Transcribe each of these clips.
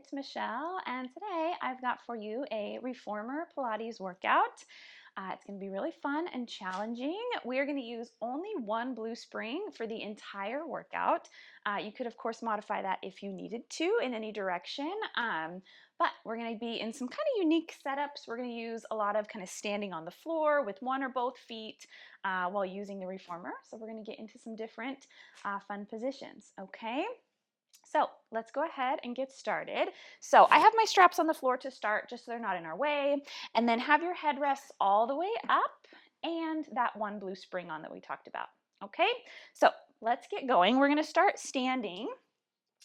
it's Michelle, and today I've got for you a reformer Pilates workout. It's going to be really fun and challenging. We're going to use only one blue spring for the entire workout. You could, of course, modify that if you needed to in any direction, but we're going to be in some kind of unique setups. We're going to use a lot of kind of standing on the floor with one or both feet while using the reformer. So we're going to get into some different fun positions, okay? So let's go ahead and get started. So I have my straps on the floor to start just so they're not in our way. And then have your headrests all the way up and that one blue spring on that we talked about. Okay, so let's get going. We're going to start standing.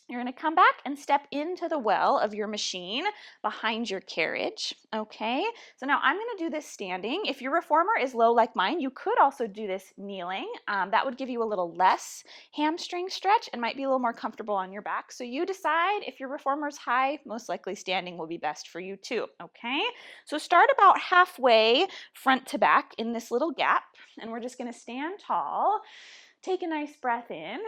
You're going to come back and step into the well of your machine behind your carriage, okay? So now I'm going to do this standing. If your reformer is low like mine, you could also do this kneeling. That would give you a little less hamstring stretch and might be a little more comfortable on your back. So you decide. If your reformer is high, most likely standing will be best for you too, okay? So start about halfway front to back in this little gap, and we're just going to stand tall. Take a nice breath in.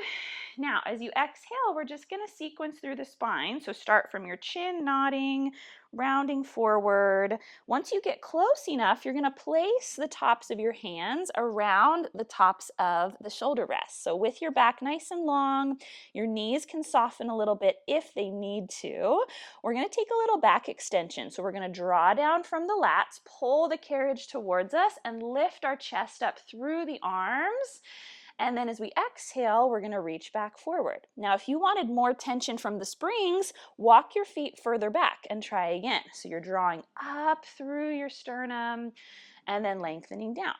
Now, as you exhale, we're just going to sequence through the spine. So start from your chin, nodding, rounding forward. Once you get close enough, you're going to place the tops of your hands around the tops of the shoulder rests. So with your back nice and long, your knees can soften a little bit if they need to. We're going to take a little back extension. So we're going to draw down from the lats, pull the carriage towards us, and lift our chest up through the arms. And then as we exhale, we're going to reach back forward. Now, if you wanted more tension from the springs, walk your feet further back and try again. So you're drawing up through your sternum and then lengthening down.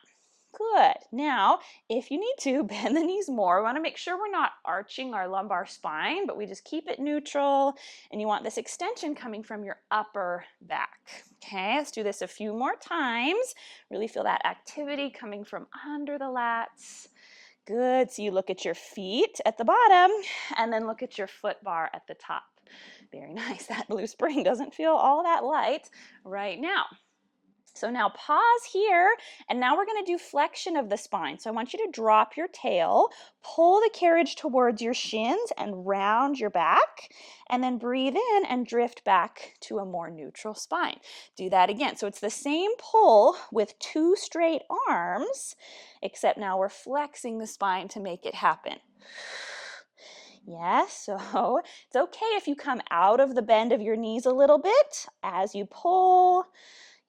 Good. Now, if you need to, bend the knees more. We want to make sure we're not arching our lumbar spine, but we just keep it neutral. And you want this extension coming from your upper back. Okay, let's do this a few more times. Really feel that activity coming from under the lats. Good. So you look at your feet at the bottom and then look at your foot bar at the top. Very nice. That blue spring doesn't feel all that light right now. So now pause here, and now we're going to do flexion of the spine. So I want you to drop your tail, pull the carriage towards your shins and round your back, and then breathe in and drift back to a more neutral spine. Do that again. So it's the same pull with two straight arms, except now we're flexing the spine to make it happen. Yes, so it's okay if you come out of the bend of your knees a little bit as you pull.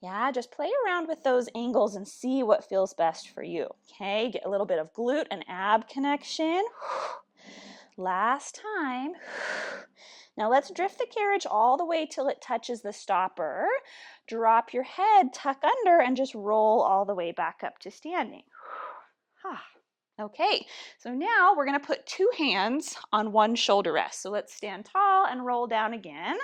Yeah, just play around with those angles and see what feels best for you. Okay, get a little bit of glute and ab connection. Last time. Now let's drift the carriage all the way till it touches the stopper. Drop your head, tuck under, and just roll all the way back up to standing. Okay, so now we're going to put two hands on one shoulder rest. So let's stand tall and roll down again.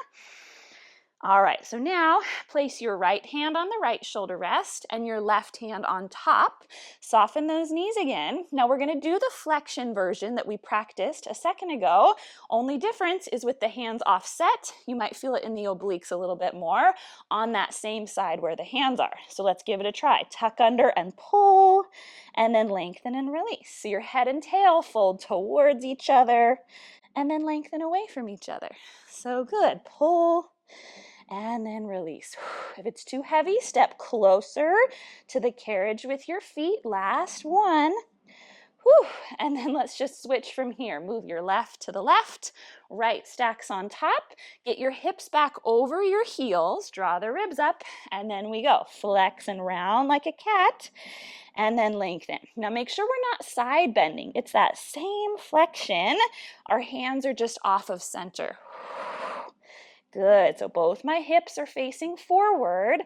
All right, so now place your right hand on the right shoulder rest and your left hand on top. Soften those knees again. Now we're going to do the flexion version that we practiced a second ago. Only difference is with the hands offset. You might feel it in the obliques a little bit more on that same side where the hands are. So let's give it a try. Tuck under and pull, and then lengthen and release. So your head and tail fold towards each other and then lengthen away from each other. So good. Pull and then release. If it's too heavy, step closer to the carriage with your feet. Last one. And then let's just switch from here. Move your left to the left, right stacks on top. Get your hips back over your heels. Draw the ribs up, and then we go. Flex and round like a cat, and then lengthen. Now make sure we're not side bending. It's that same flexion. Our hands are just off of center. Good. So both my hips are facing forward.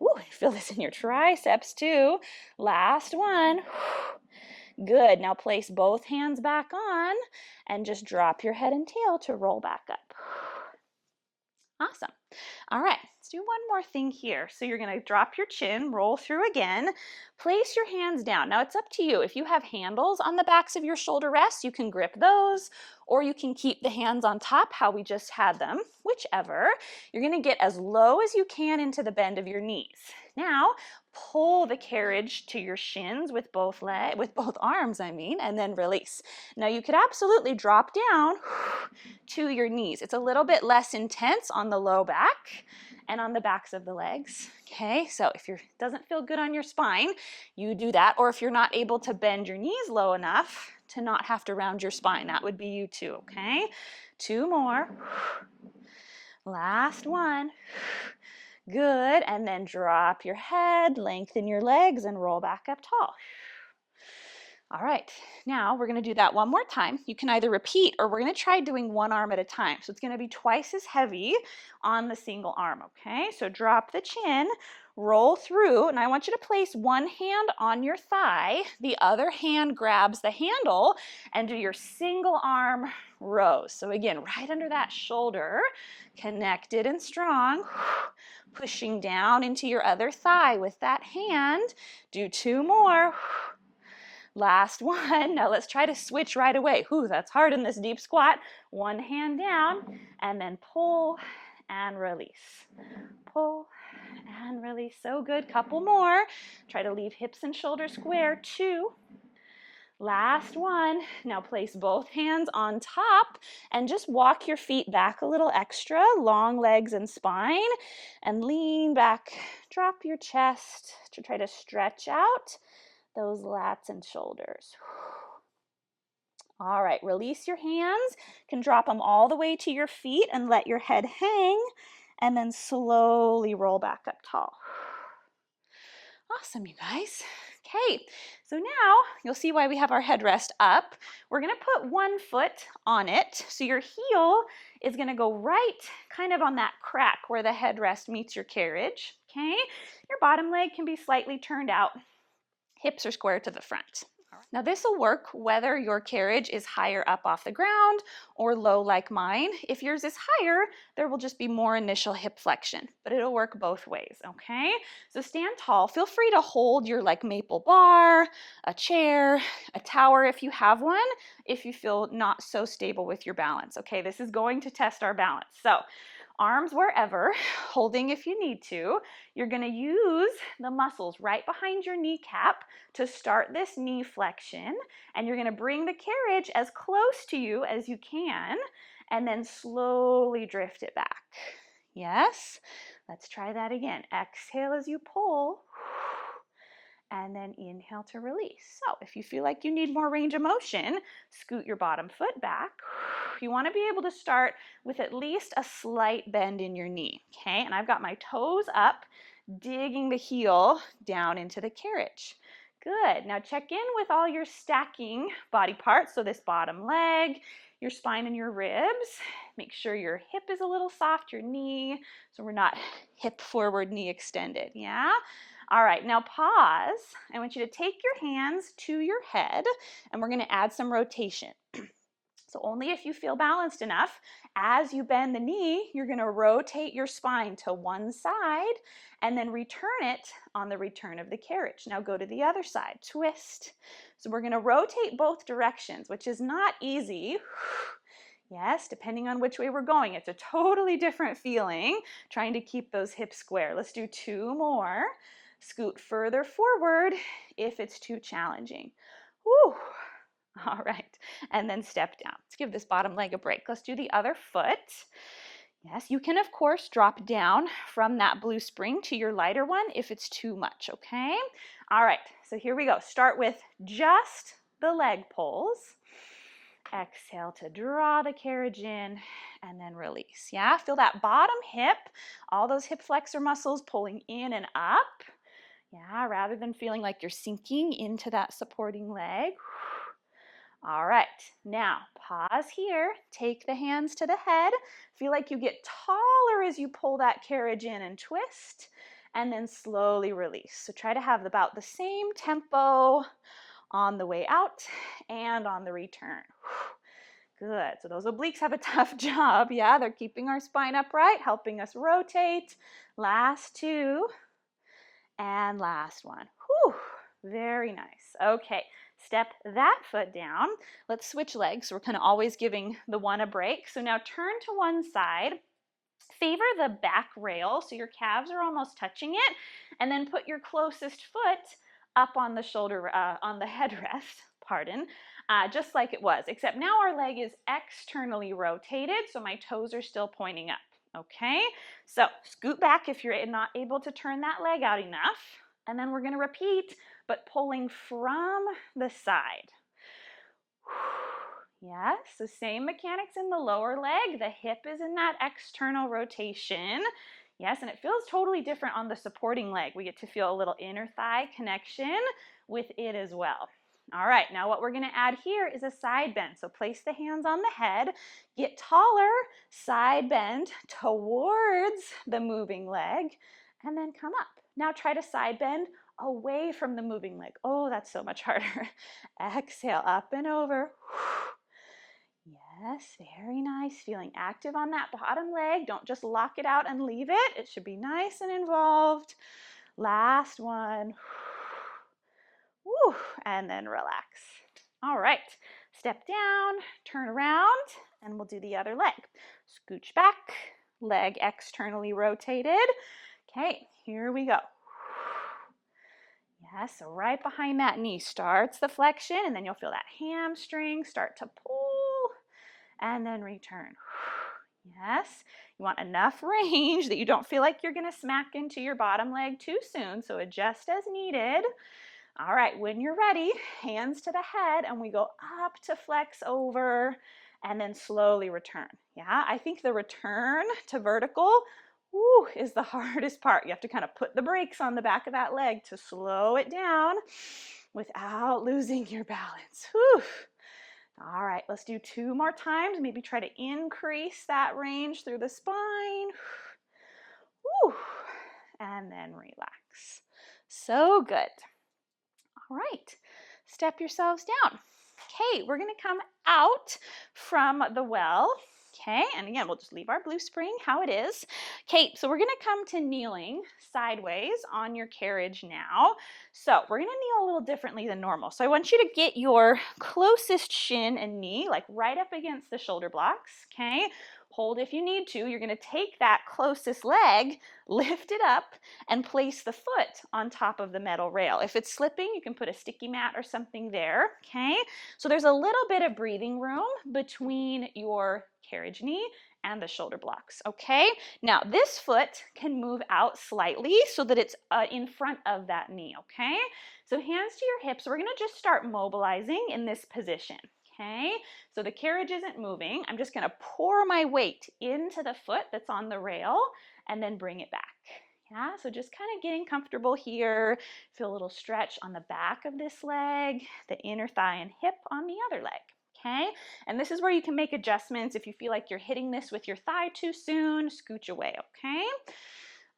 Ooh, feel this in your triceps too. Last one. Good. Now place both hands back on and just drop your head and tail to roll back up. Awesome. All right, let's do one more thing here. So you're going to drop your chin, roll through again, place your hands down. Now it's up to you. If you have handles on the backs of your shoulder rests, you can grip those, or you can keep the hands on top how we just had them, whichever. You're going to get as low as you can into the bend of your knees. Now, pull the carriage to your shins with both arms, and then release. Now you could absolutely drop down to your knees. It's a little bit less intense on the low back and on the backs of the legs. Okay, so if it doesn't feel good on your spine, you do that. Or if you're not able to bend your knees low enough to not have to round your spine, that would be you too, okay? 2 more. Last one. Good, and then drop your head, lengthen your legs, and roll back up tall. All right, now we're going to do that one more time. You can either repeat or we're going to try doing one arm at a time. So it's going to be twice as heavy on the single arm, okay? So drop the chin, roll through, and I want you to place one hand on your thigh, the other hand grabs the handle, and do your single arm rows. So again, right under that shoulder, connected and strong, pushing down into your other thigh with that hand. Do 2 more. Last one. Now let's try to switch right away. Ooh, that's hard in this deep squat. One hand down and then pull and release. Pull and release. So good. Couple more. Try to leave hips and shoulders square. 2. Last one. Now place both hands on top and just walk your feet back a little extra, long legs and spine, and lean back. Drop your chest to try to stretch out those lats and shoulders. All right, release your hands. You can drop them all the way to your feet and let your head hang, and then slowly roll back up tall. Awesome, you guys. Okay, so now you'll see why we have our headrest up. We're gonna put one foot on it, so your heel is gonna go right kind of on that crack where the headrest meets your carriage, okay? Your bottom leg can be slightly turned out. Hips are square to the front. Now this will work whether your carriage is higher up off the ground or low like mine. If yours is higher, there will just be more initial hip flexion, but it'll work both ways, okay? So stand tall. Feel free to hold your maple bar, a chair, a tower if you have one, if you feel not so stable with your balance, okay? This is going to test our balance. So arms wherever, holding if you need to. You're going to use the muscles right behind your kneecap to start this knee flexion, and you're going to bring the carriage as close to you as you can, and then slowly drift it back. Yes? Let's try that again. Exhale as you pull, and then inhale to release. So if you feel like you need more range of motion, scoot your bottom foot back. You want to be able to start with at least a slight bend in your knee, okay? And I've got my toes up, digging the heel down into the carriage. Good. Now check in with all your stacking body parts. So this bottom leg, your spine and your ribs. Make sure your hip is a little soft, your knee, so we're not hip forward, knee extended, yeah? All right, now pause. I want you to take your hands to your head, and we're going to add some rotation. So only if you feel balanced enough. As you bend the knee, you're going to rotate your spine to one side and then return it on the return of the carriage. Now go to the other side, twist. So we're going to rotate both directions, which is not easy. Yes, depending on which way we're going, it's a totally different feeling trying to keep those hips square. Let's do 2 more. Scoot further forward if it's too challenging. Woo. All right, and then step down. Let's give this bottom leg a break. Let's do the other foot. Yes, you can, of course, drop down from that blue spring to your lighter one if it's too much, okay? All right, so here we go. Start with just the leg pulls. Exhale to draw the carriage in and then release. Yeah, feel that bottom hip, all those hip flexor muscles pulling in and up. Yeah, rather than feeling like you're sinking into that supporting leg. All right, now pause here. Take the hands to the head. Feel like you get taller as you pull that carriage in and twist, and then slowly release. So try to have about the same tempo on the way out and on the return. Good. So those obliques have a tough job. Yeah, they're keeping our spine upright, helping us rotate. Last 2 and last one. Whew. Very nice. Okay. Step that foot down. Let's switch legs. So we're kind of always giving the one a break. So now turn to one side Favor the back rail so your calves are almost touching it, and then put your closest foot up on the shoulder, on the headrest, pardon, just like it was, except now our leg is externally rotated, so my toes are still pointing up, okay? So scoot back if you're not able to turn that leg out enough, and then we're gonna repeat, but pulling from the side. Yes, so same mechanics in the lower leg. The hip is in that external rotation. Yes, and it feels totally different on the supporting leg. We get to feel a little inner thigh connection with it as well. All right, now what we're going to add here is a side bend. So place the hands on the head, get taller, side bend towards the moving leg, and then come up. Now try to side bend away from the moving leg. Oh, that's so much harder. Exhale, up and over. Yes, very nice. Feeling active on that bottom leg. Don't just lock it out and leave it. It should be nice and involved. Last one. Woo, and then relax. All right, step down, turn around, and we'll do the other leg. Scooch back, leg externally rotated. Okay, here we go. Yes, so right behind that knee starts the flexion, and then you'll feel that hamstring start to pull, and then return. Yes, you want enough range that you don't feel like you're going to smack into your bottom leg too soon, so adjust as needed. All right, when you're ready, hands to the head, and we go up to flex over, and then slowly return. Yeah, I think the return to vertical is the hardest part. You have to kind of put the brakes on the back of that leg to slow it down without losing your balance. Whew. All right, let's do 2 more times. Maybe try to increase that range through the spine. Whew. And then relax. So good. All right, step yourselves down. Okay, we're gonna come out from the well. Okay, and again, we'll just leave our blue spring how it is. Okay, so we're gonna come to kneeling sideways on your carriage now. So we're gonna kneel a little differently than normal. So I want you to get your closest shin and knee like right up against the shoulder blocks, okay? Hold if you need to. You're gonna take that closest leg, lift it up, and place the foot on top of the metal rail. If it's slipping, you can put a sticky mat or something there, okay? So there's a little bit of breathing room between your carriage knee and the shoulder blocks, okay? Now this foot can move out slightly so that it's in front of that knee, okay? So hands to your hips. We're gonna just start mobilizing in this position, okay? So the carriage isn't moving. I'm just gonna pour my weight into the foot that's on the rail and then bring it back. Yeah, so just kind of getting comfortable here. Feel a little stretch on the back of this leg, the inner thigh and hip on the other leg. Okay, and this is where you can make adjustments. If you feel like you're hitting this with your thigh too soon, scooch away, okay?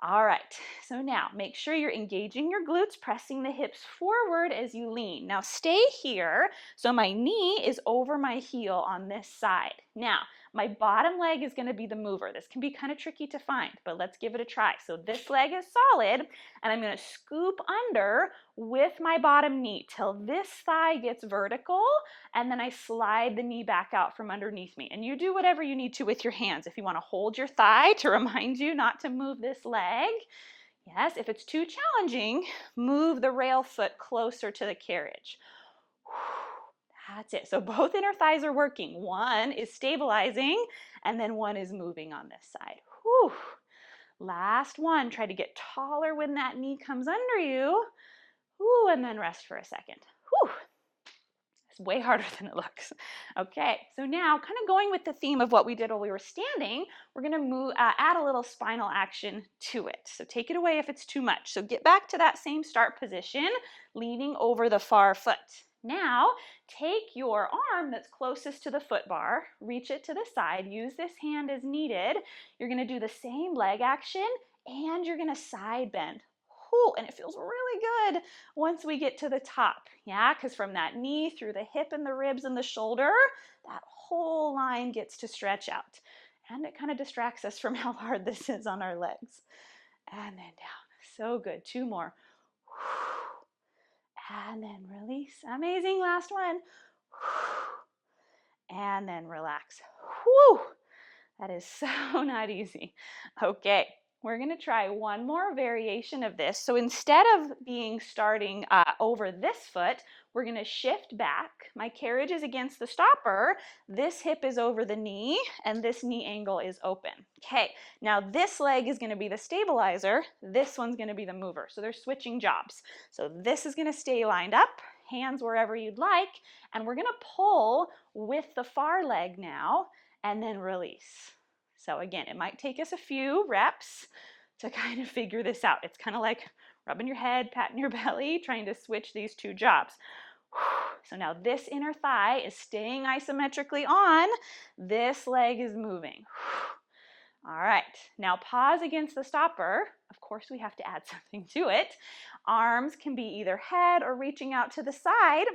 All right, so now make sure you're engaging your glutes, pressing the hips forward as you lean. Now stay here, so my knee is over my heel on this side. Now, my bottom leg is gonna be the mover. This can be kind of tricky to find, but let's give it a try. So this leg is solid, and I'm gonna scoop under with my bottom knee till this thigh gets vertical, and then I slide the knee back out from underneath me. And you do whatever you need to with your hands. If you wanna hold your thigh to remind you not to move this leg. Yes, if it's too challenging, move the rail foot closer to the carriage. That's it. So both inner thighs are working. One is stabilizing, and then one is moving on this side. Whew. Last one. Try to get taller when that knee comes under you. Whew, and then rest for a second. Whew. It's way harder than it looks. Okay, so now kind of going with the theme of what we did while we were standing, we're gonna add a little spinal action to it. So take it away if it's too much. So get back to that same start position, leaning over the far foot. Now, take your arm that's closest to the foot bar, reach it to the side, use this hand as needed. You're gonna do the same leg action and you're gonna side bend. And it feels really good once we get to the top, yeah, because from that knee through the hip and the ribs and the shoulder, that whole line gets to stretch out. And it kind of distracts us from how hard this is on our legs. And then down. So good. 2 more. And then release. Amazing. Last one. And then relax. Whew. That is so not easy. Okay, we're going to try one more variation of this. So instead of starting over this foot, we're going to shift back. My carriage is against the stopper. This hip is over the knee, and this knee angle is open. Okay, now this leg is going to be the stabilizer. This one's going to be the mover. So they're switching jobs. So this is going to stay lined up, hands wherever you'd like, and we're going to pull with the far leg now, and then release. So again, it might take us a few reps to kind of figure this out. It's kind of like rubbing your head, patting your belly, trying to switch these two jobs. So now this inner thigh is staying isometrically on. This leg is moving. All right, now pause against the stopper. Of course, we have to add something to it. Arms can be either head or reaching out to the side.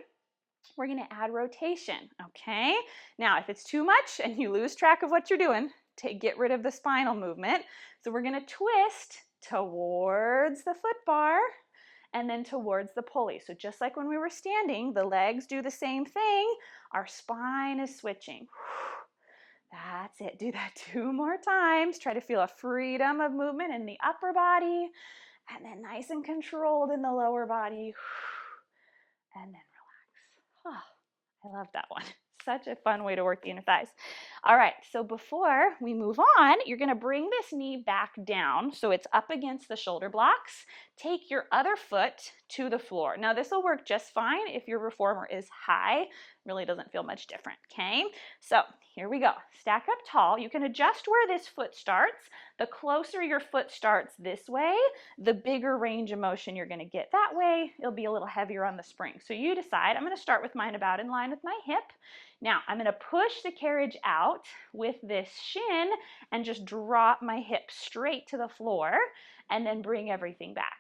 We're going to add rotation, okay? Now, if it's too much and you lose track of what you're doing, get rid of the spinal movement. So we're going to twist towards the foot bar and then towards the pulley. So just like when we were standing, the legs do the same thing. Our spine is switching. That's it. Do that 2 more times. Try to feel a freedom of movement in the upper body and then nice and controlled in the lower body. And then relax. Oh, I love that one. Such a fun way to work the inner thighs. All right, so before we move on, you're going to bring this knee back down so it's up against the shoulder blocks. Take your other foot to the floor. Now, this will work just fine if your reformer is high. Really doesn't feel much different, okay? So here we go. Stack up tall. You can adjust where this foot starts. The closer your foot starts this way, the bigger range of motion you're going to get. That way, it'll be a little heavier on the spring. So you decide. I'm going to start with mine about in line with my hip. Now, I'm going to push the carriage out with this shin and just drop my hip straight to the floor and then bring everything back.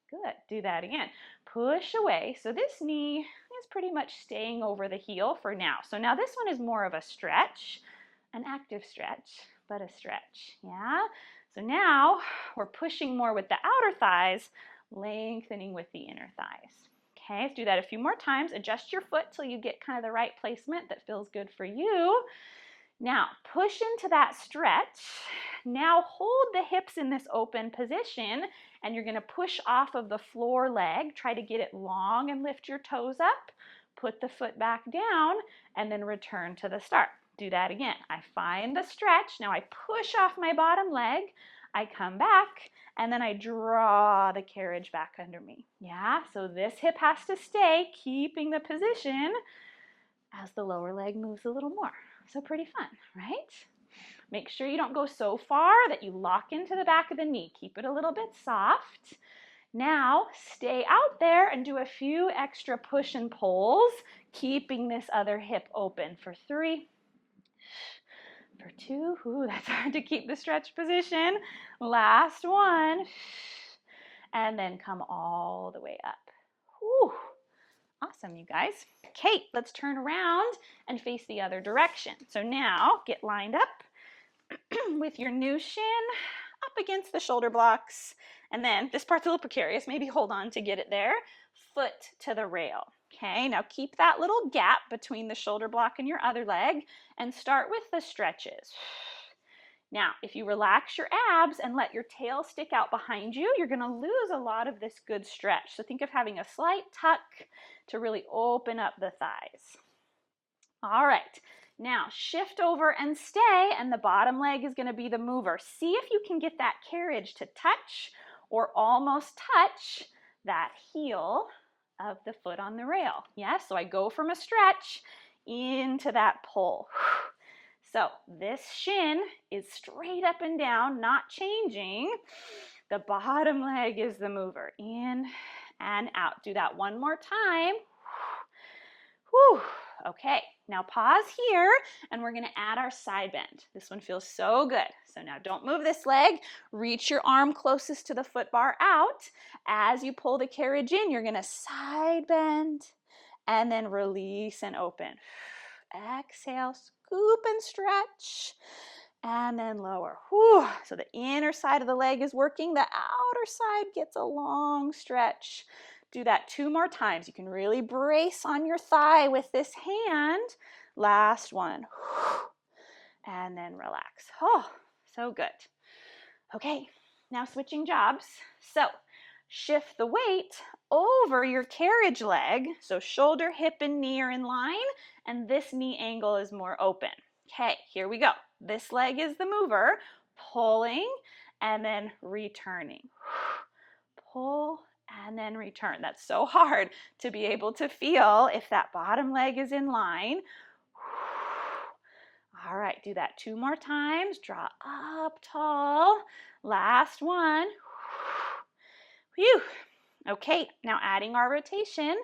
Good. Do that again. Push away. So this knee is pretty much staying over the heel for now. So now this one is more of a stretch, an active stretch, but a stretch. Yeah? So now we're pushing more with the outer thighs, lengthening with the inner thighs. Okay, let's do that a few more times. Adjust your foot till you get kind of the right placement that feels good for you. Now, push into that stretch. Now hold the hips in this open position, and you're going to push off of the floor leg. Try to get it long and lift your toes up. Put the foot back down, and then return to the start. Do that again. I find the stretch. Now I push off my bottom leg. I come back, and then I draw the carriage back under me. Yeah, so this hip has to stay, keeping the position as the lower leg moves a little more. So pretty fun, right? Make sure you don't go so far that you lock into the back of the knee. Keep it a little bit soft. Now, stay out there and do a few extra push and pulls, keeping this other hip open for 3, for 2, ooh, that's hard to keep the stretch position. Last one, and then come all the way up. Whew. Awesome, you guys. Okay, let's turn around and face the other direction. So now get lined up with your new shin up against the shoulder blocks. And then this part's a little precarious. Maybe hold on to get it there. Foot to the rail. Okay, now keep that little gap between the shoulder block and your other leg and start with the stretches. Now, if you relax your abs and let your tail stick out behind you, you're going to lose a lot of this good stretch. So think of having a slight tuck to really open up the thighs. All right, now shift over and stay, and the bottom leg is going to be the mover. See if you can get that carriage to touch or almost touch that heel of the foot on the rail. Yes, so I go from a stretch into that pull. So this shin is straight up and down, not changing. The bottom leg is the mover. In and out. Do that one more time. Whew. Okay, now pause here, and we're going to add our side bend. This one feels so good. So now don't move this leg. Reach your arm closest to the foot bar out. As you pull the carriage in, you're going to side bend and then release and open. Exhale, scoop and stretch, and then lower. Whew. So the inner side of the leg is working. The outer side gets a long stretch. Do that 2 more times. You can really brace on your thigh with this hand. Last one. and then relax. Oh, so good. Okay, now switching jobs. So shift the weight over your carriage leg. So shoulder, hip, and knee are in line, and this knee angle is more open. Okay, here we go. This leg is the mover, pulling and then returning. Pull and then return. That's so hard to be able to feel if that bottom leg is in line. All right, do that 2 more times. Draw up tall. Last one. Whew. Okay, now adding our rotation.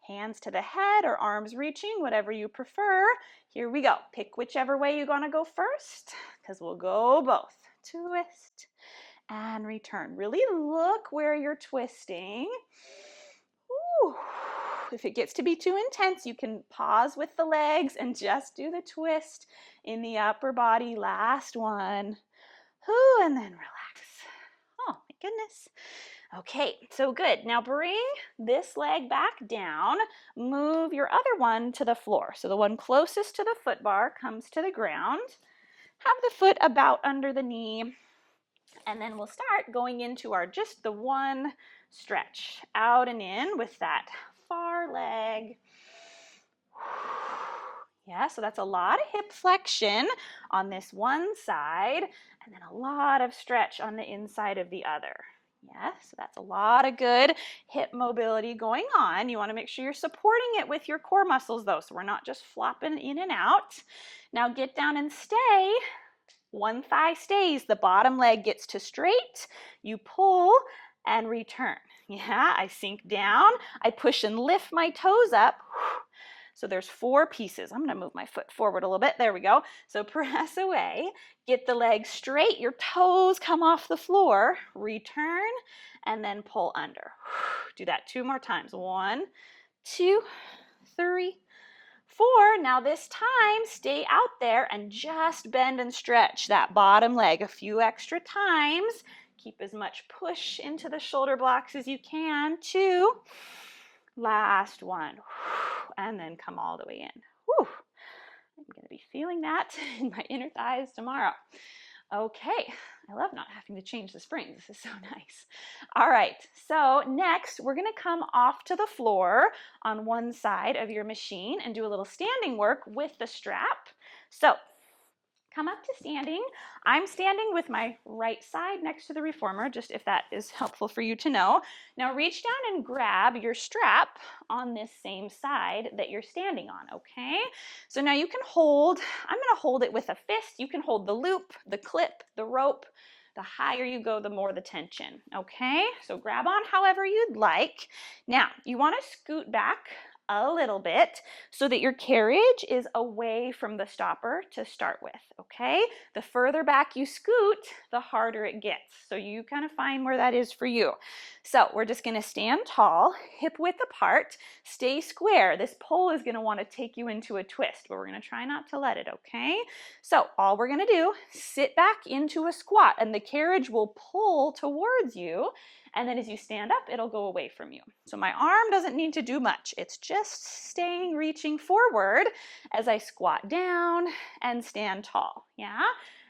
Hands to the head or arms reaching, whatever you prefer. Here we go. Pick whichever way you're gonna go first, because we'll go both. Twist and return. Really look where you're twisting. Ooh. If it gets to be too intense, you can pause with the legs and just do the twist in the upper body. Last one. Ooh, and then relax. Oh, my goodness. Okay, so good. Now bring this leg back down. Move your other one to the floor. So the one closest to the foot bar comes to the ground. Have the foot about under the knee. And then we'll start going into our just the one stretch. Out and in with that far leg. Yeah, so that's a lot of hip flexion on this one side, and then a lot of stretch on the inside of the other. Yeah, so that's a lot of good hip mobility going on. You want to make sure you're supporting it with your core muscles though, so we're not just flopping in and out. Now get down and stay. One thigh stays, the bottom leg gets to straight. You pull and return. Yeah, I sink down, I push and lift my toes up. So there's 4 pieces. I'm gonna move my foot forward a little bit. There we go. So press away, get the leg straight, your toes come off the floor, return, and then pull under. Do that 2 more times. 1, 2, 3, 4. Now this time, stay out there and just bend and stretch that bottom leg a few extra times. Keep as much push into the shoulder blocks as you can. 2. Last one. And then come all the way in. Whew. I'm going to be feeling that in my inner thighs tomorrow. Okay, I love not having to change the springs. This is so nice. All right, so next we're gonna come off to the floor on one side of your machine and do a little standing work with the strap. So come up to standing. I'm standing with my right side next to the reformer, just if that is helpful for you to know. Now reach down and grab your strap on this same side that you're standing on, okay? So now you can hold, I'm gonna hold it with a fist. You can hold the loop, the clip, the rope. The higher you go, the more the tension, okay? So grab on however you'd like. Now, you wanna scoot back a little bit so that your carriage is away from the stopper to start with, okay? The further back you scoot, the harder it gets. So you kind of find where that is for you. So we're just gonna stand tall, hip width apart, stay square. This pull is gonna wanna take you into a twist, but we're gonna try not to let it, okay? So all we're gonna do, sit back into a squat and the carriage will pull towards you. And then as you stand up, it'll go away from you. So my arm doesn't need to do much. It's just staying, reaching forward as I squat down and stand tall, yeah?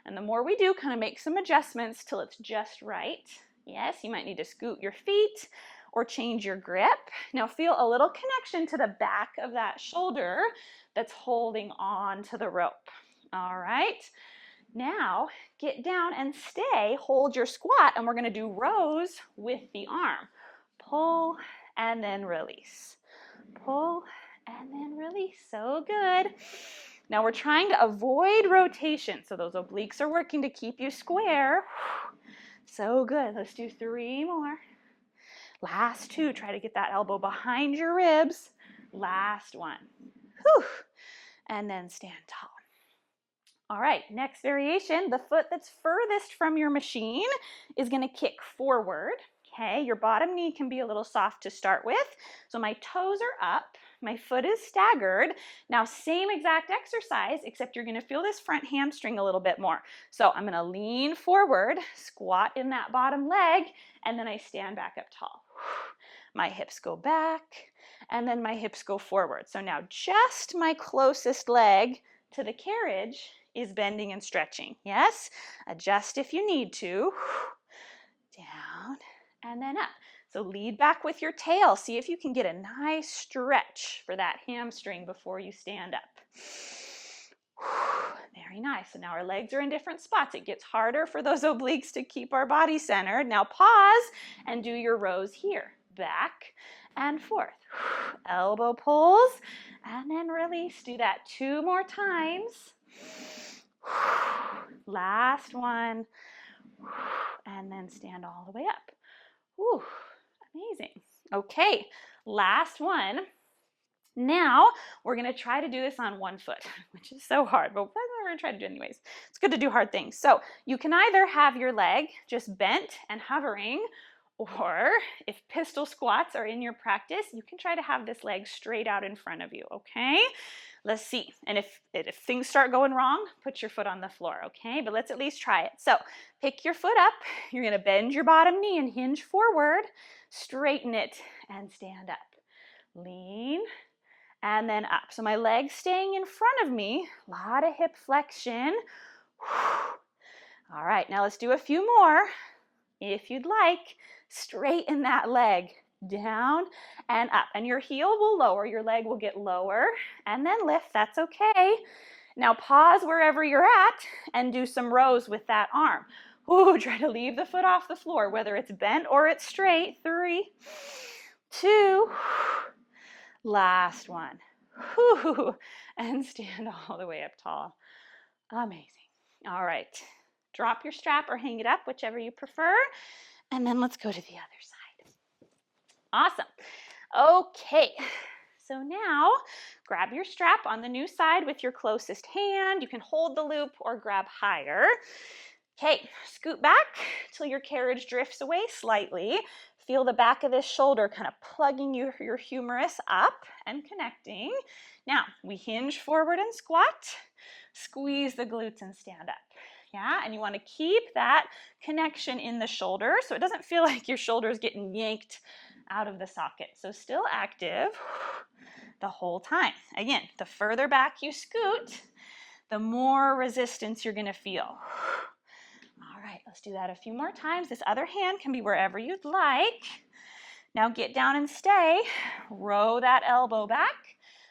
And the more we do, kind of make some adjustments till it's just right. Yes, you might need to scoot your feet or change your grip. Now feel a little connection to the back of that shoulder that's holding on to the rope. All right. Now get down and stay, hold your squat, and we're gonna do rows with the arm. Pull and then release. Pull and then release, so good. Now we're trying to avoid rotation, so those obliques are working to keep you square. So good, let's do 3 more. Last 2, try to get that elbow behind your ribs. Last 1. Whew. And then stand tall. All right, next variation, the foot that's furthest from your machine is gonna kick forward, okay? Your bottom knee can be a little soft to start with. So my toes are up, my foot is staggered. Now same exact exercise, except you're gonna feel this front hamstring a little bit more. So I'm gonna lean forward, squat in that bottom leg, and then I stand back up tall. My hips go back, and then my hips go forward. So now just my closest leg to the carriage is bending and stretching. Yes? Adjust if you need to. Down and then up. So lead back with your tail. See if you can get a nice stretch for that hamstring before you stand up. Very nice. So now our legs are in different spots. It gets harder for those obliques to keep our body centered. Now pause and do your rows here. Back and forth. Elbow pulls and then release. Do that 2 more times. Last one. And then stand all the way up. Whew, amazing. Okay, last one. Now we're going to try to do this on one foot, which is so hard, but we're going to try to do it anyways. It's good to do hard things. So you can either have your leg just bent and hovering, or if pistol squats are in your practice, you can try to have this leg straight out in front of you, okay? Let's see. And if things start going wrong, put your foot on the floor, okay? But let's at least try it. So pick your foot up. You're going to bend your bottom knee and hinge forward. Straighten it and stand up. Lean and then up. So my leg's staying in front of me. A lot of hip flexion. All right, now let's do a few more. If you'd like, straighten that leg. Down and up, and your heel will lower, your leg will get lower and then lift. That's okay. Now pause wherever you're at and do some rows with that arm. Ooh, try to leave the foot off the floor, whether it's bent or it's straight. 3, 2, last one. Ooh, and stand all the way up tall. Amazing. All right, drop your strap or hang it up, whichever you prefer, and then let's go to the other side. Awesome. Okay, so now grab your strap on the new side with your closest hand. You can hold the loop or grab higher. Okay, scoot back till your carriage drifts away slightly. Feel the back of this shoulder kind of plugging your humerus up and connecting. Now, we hinge forward and squat. Squeeze the glutes and stand up. Yeah, and you want to keep that connection in the shoulder so it doesn't feel like your shoulder is getting yanked out of the socket. So still active the whole time. Again, the further back you scoot, the more resistance you're going to feel. All right, let's do that a few more times. This other hand can be wherever you'd like. Now get down and stay. Row that elbow back.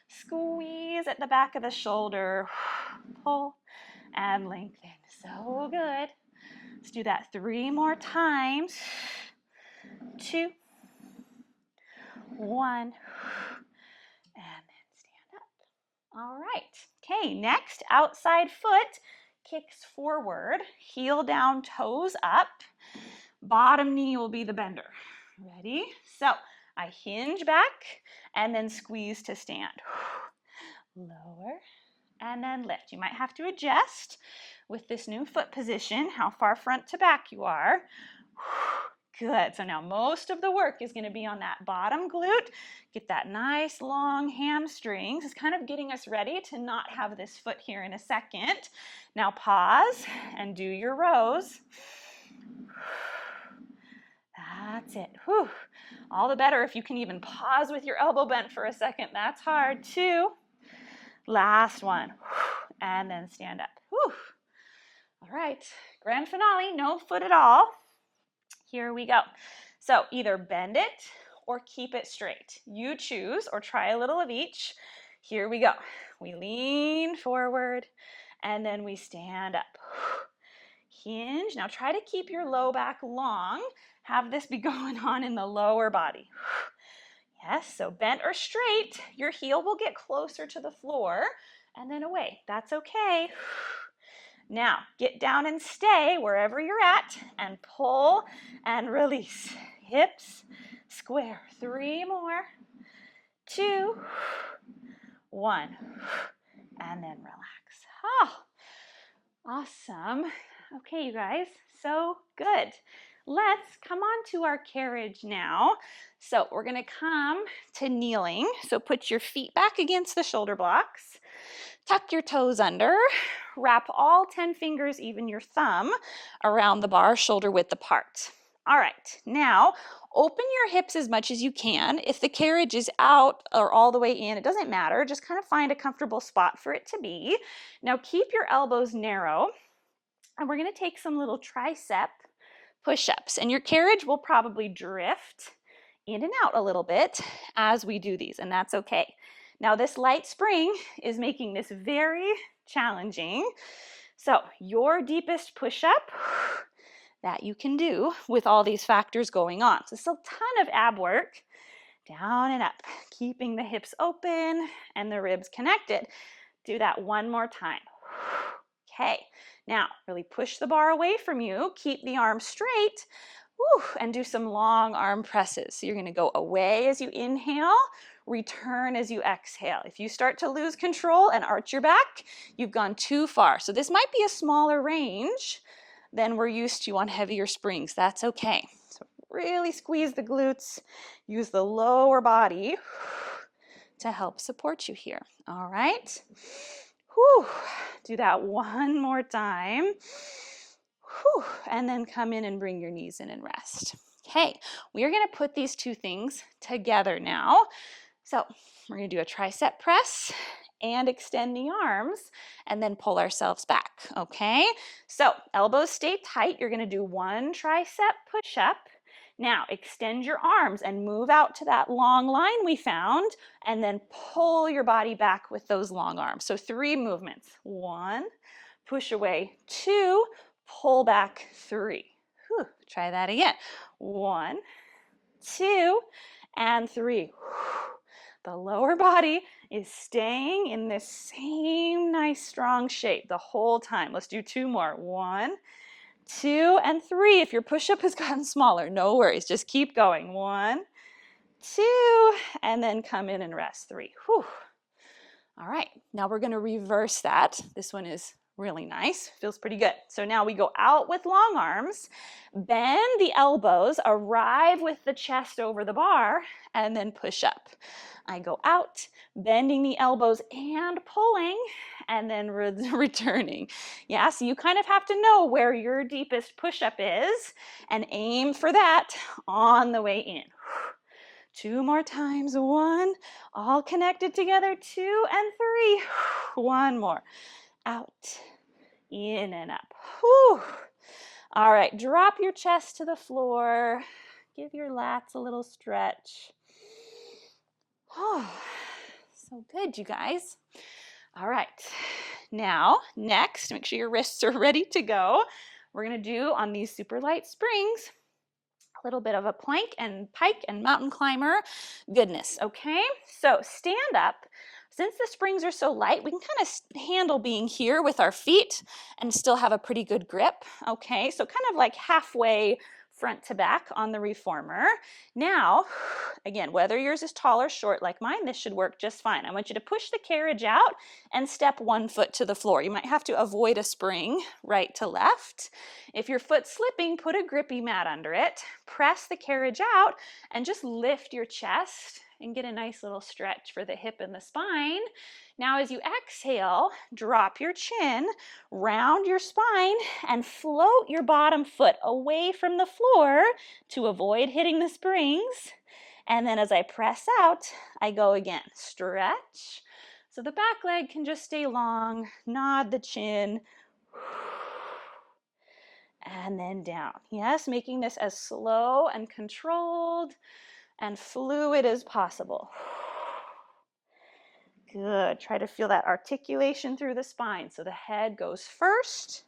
Squeeze at the back of the shoulder. Pull and lengthen. So good. Let's do that 3 more times. 2, 1, and then stand up. All right. Okay, next, outside foot kicks forward, heel down, toes up. Bottom knee will be the bender. Ready? So I hinge back and then squeeze to stand. Lower and then lift. You might have to adjust with this new foot position, how far front to back you are. Good. So now most of the work is going to be on that bottom glute. Get that nice long hamstrings. It's kind of getting us ready to not have this foot here in a second. Now pause and do your rows. That's it. Whew. All the better if you can even pause with your elbow bent for a second. That's hard. 2. Last one. And then stand up. Whew. All right. Grand finale. No foot at all. Here we go. So either bend it or keep it straight. You choose, or try a little of each. Here we go. We lean forward and then we stand up. Hinge. Now try to keep your low back long. Have this be going on in the lower body. Yes, so bent or straight, your heel will get closer to the floor and then away. That's okay. Now, get down and stay wherever you're at and pull and release. Hips square. 3 more. 2, 1. And then relax. Oh, awesome. Okay, you guys, so good. Let's come on to our carriage now. So we're going to come to kneeling. So put your feet back against the shoulder blocks. Tuck your toes under. Wrap all 10 fingers, even your thumb, around the bar, shoulder width apart. All right, now open your hips as much as you can. If the carriage is out or all the way in, it doesn't matter. Just kind of find a comfortable spot for it to be. Now keep your elbows narrow, and we're going to take some little tricep push-ups, and your carriage will probably drift in and out a little bit as we do these, and that's okay. Now this light spring is making this very challenging. So your deepest push-up that you can do with all these factors going on. So still a ton of ab work, down and up, keeping the hips open and the ribs connected. Do that one more time. Okay, now really push the bar away from you, keep the arms straight, and do some long arm presses. So you're gonna go away as you inhale, return as you exhale. If you start to lose control and arch your back, you've gone too far. So this might be a smaller range than we're used to on heavier springs. That's okay. So really squeeze the glutes, use the lower body to help support you here. All right. Do that one more time. And then come in and bring your knees in and rest. Okay, we are going to put these two things together now. So we're going to do a tricep press and extend the arms and then pull ourselves back. Okay, so elbows stay tight. You're going to do one tricep push-up. Now extend your arms and move out to that long line we found, and then pull your body back with those long arms. So 3 movements. 1, push away. 2, pull back. 3. Try that again. 1, 2, and 3. The lower body is staying in this same nice strong shape the whole time. Let's do 2 more. 1, 2, and 3. If your push-up has gotten smaller, no worries. Just keep going. 1, 2, and then come in and rest. 3. All right, now we're going to reverse that. This one is really nice, feels pretty good. So now we go out with long arms, bend the elbows, arrive with the chest over the bar, and then push up. I go out, bending the elbows and pulling, and then returning. Yeah, so you kind of have to know where your deepest push-up is and aim for that on the way in. 2 more times. 1, all connected together. 2 and 3. 1 more. Out, in and up. All right, drop your chest to the floor. Give your lats a little stretch. So good, you guys. All right, now next, make sure your wrists are ready to go. We're gonna do on these super light springs a little bit of a plank and pike and mountain climber goodness, okay? So stand up. Since the springs are so light, we can kind of handle being here with our feet and still have a pretty good grip, okay? So kind of like halfway front to back on the reformer. Now, again, whether yours is tall or short like mine, this should work just fine. I want you to push the carriage out and step 1 foot to the floor. You might have to avoid a spring right to left. If your foot's slipping, put a grippy mat under it, press the carriage out, and just lift your chest and get a nice little stretch for the hip and the spine. Now as you exhale, drop your chin, round your spine, and float your bottom foot away from the floor to avoid hitting the springs. And then as I press out, I go again. Stretch. So the back leg can just stay long, nod the chin, and then down. Yes, making this as slow and controlled and fluid as possible. Good. Try to feel that articulation through the spine. So the head goes first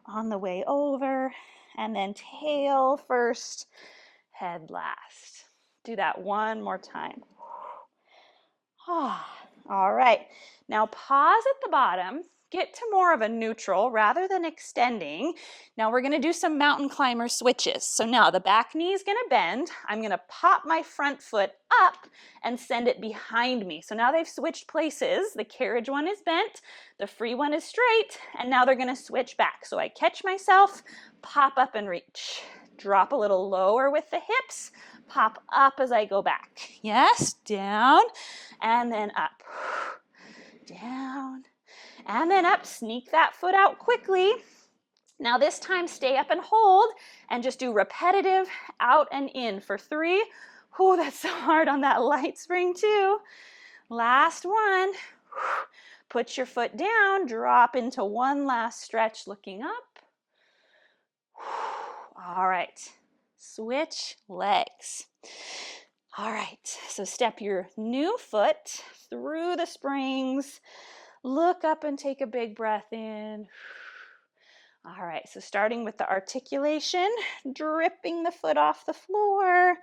on the way over, and then tail first, head last. Do that one more time. All right. Now pause at the bottom. Get to more of a neutral rather than extending. Now we're going to do some mountain climber switches. So now the back knee is going to bend. I'm going to pop my front foot up and send it behind me. So now they've switched places. The carriage one is bent, the free one is straight, and now they're going to switch back. So I catch myself, pop up and reach. Drop a little lower with the hips, pop up as I go back. Yes, down, and then up. Down, and then up. Sneak that foot out quickly. Now this time, stay up and hold, and just do repetitive out and in for 3. Oh, that's so hard on that light spring too. Last one. Put your foot down, drop into one last stretch looking up. All right, switch legs. All right, so step your new foot through the springs. Look up and take a big breath in. All right, so starting with the articulation, dripping the foot off the floor,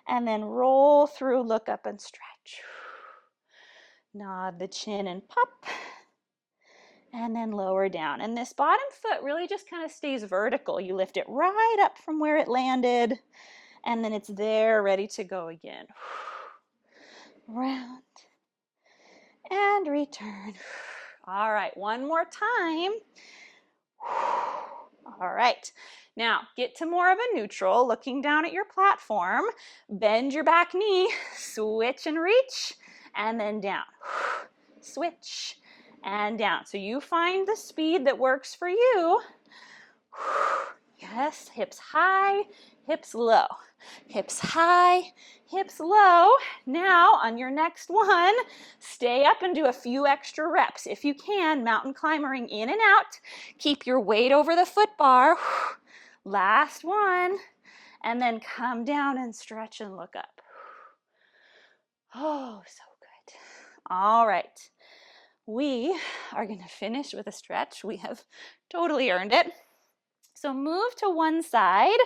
and then roll through, look up and stretch. Nod the chin and pop, and then lower down. And this bottom foot really just kind of stays vertical. You lift it right up from where it landed, and then it's there, ready to go again. Round and return. All right, one more time. All right, now get to more of a neutral, looking down at your platform. Bend your back knee, switch and reach, and then down. Switch and down. So you find the speed that works for you. Yes, hips high, hips low. Hips high, hips low. Now on your next one, stay up and do a few extra reps. If you can, mountain climbering in and out. Keep your weight over the foot bar. Last one. And then come down and stretch and look up. Oh, so good. All right. We are going to finish with a stretch. We have totally earned it. So move to one side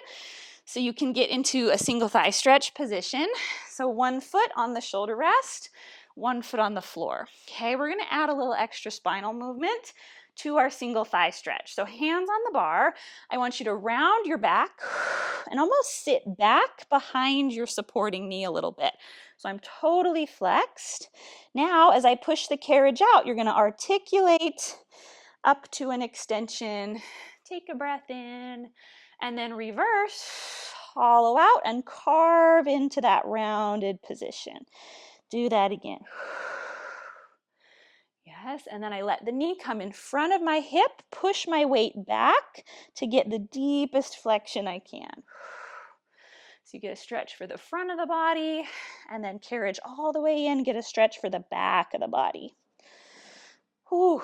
so you can get into a single thigh stretch position. So one foot on the shoulder rest, one foot on the floor. Okay, we're going to add a little extra spinal movement to our single thigh stretch. So hands on the bar. I want you to round your back and almost sit back behind your supporting knee a little bit. So I'm totally flexed. Now, as I push the carriage out, you're going to articulate up to an extension. Take a breath in, and then reverse, hollow out, and carve into that rounded position. Do that again. Yes, and then I let the knee come in front of my hip, push my weight back to get the deepest flexion I can. So you get a stretch for the front of the body, and then carriage all the way in, get a stretch for the back of the body. Whew.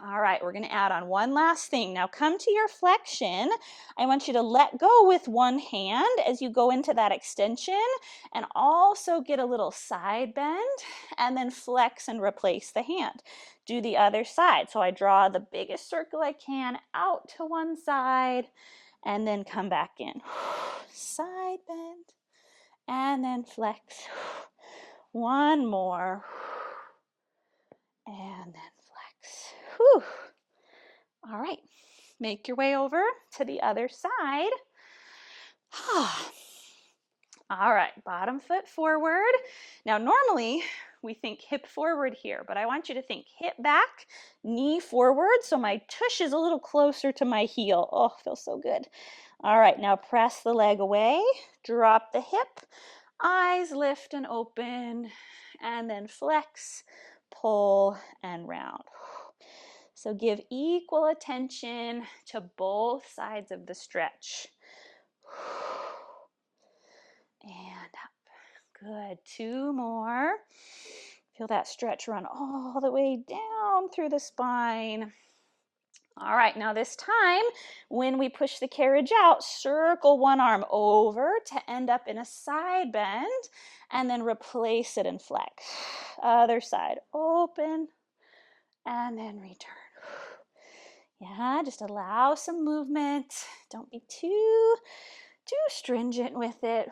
All right, we're going to add on one last thing. Now come to your flexion. I want you to let go with one hand as you go into that extension, and also get a little side bend, and then flex and replace the hand. Do the other side. So I draw the biggest circle I can out to one side, and then come back in. Side bend, and then flex. One more, and then flex. Whew. All right, make your way over to the other side. All right, bottom foot forward. Now normally we think hip forward here, but I want you to think hip back, knee forward, so my tush is a little closer to my heel. Oh, feels so good. All right, now press the leg away, drop the hip, eyes lift and open, and then flex, pull, and round. So give equal attention to both sides of the stretch. And up. Good. 2 more. Feel that stretch run all the way down through the spine. All right, now this time, when we push the carriage out, circle one arm over to end up in a side bend, and then replace it and flex. Other side, open, and then return. Yeah, just allow some movement. Don't be too stringent with it.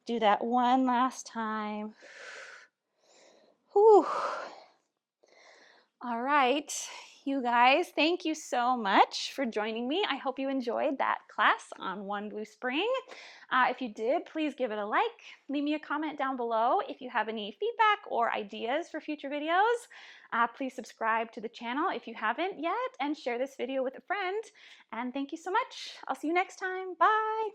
Do that one last time. Whew. All right, you guys, thank you so much for joining me. I hope you enjoyed that class on One Blue Spring. If you did, please give it a like. Leave me a comment down below if you have any feedback or ideas for future videos. Please subscribe to the channel if you haven't yet, and share this video with a friend. And thank you so much. I'll see you next time. Bye.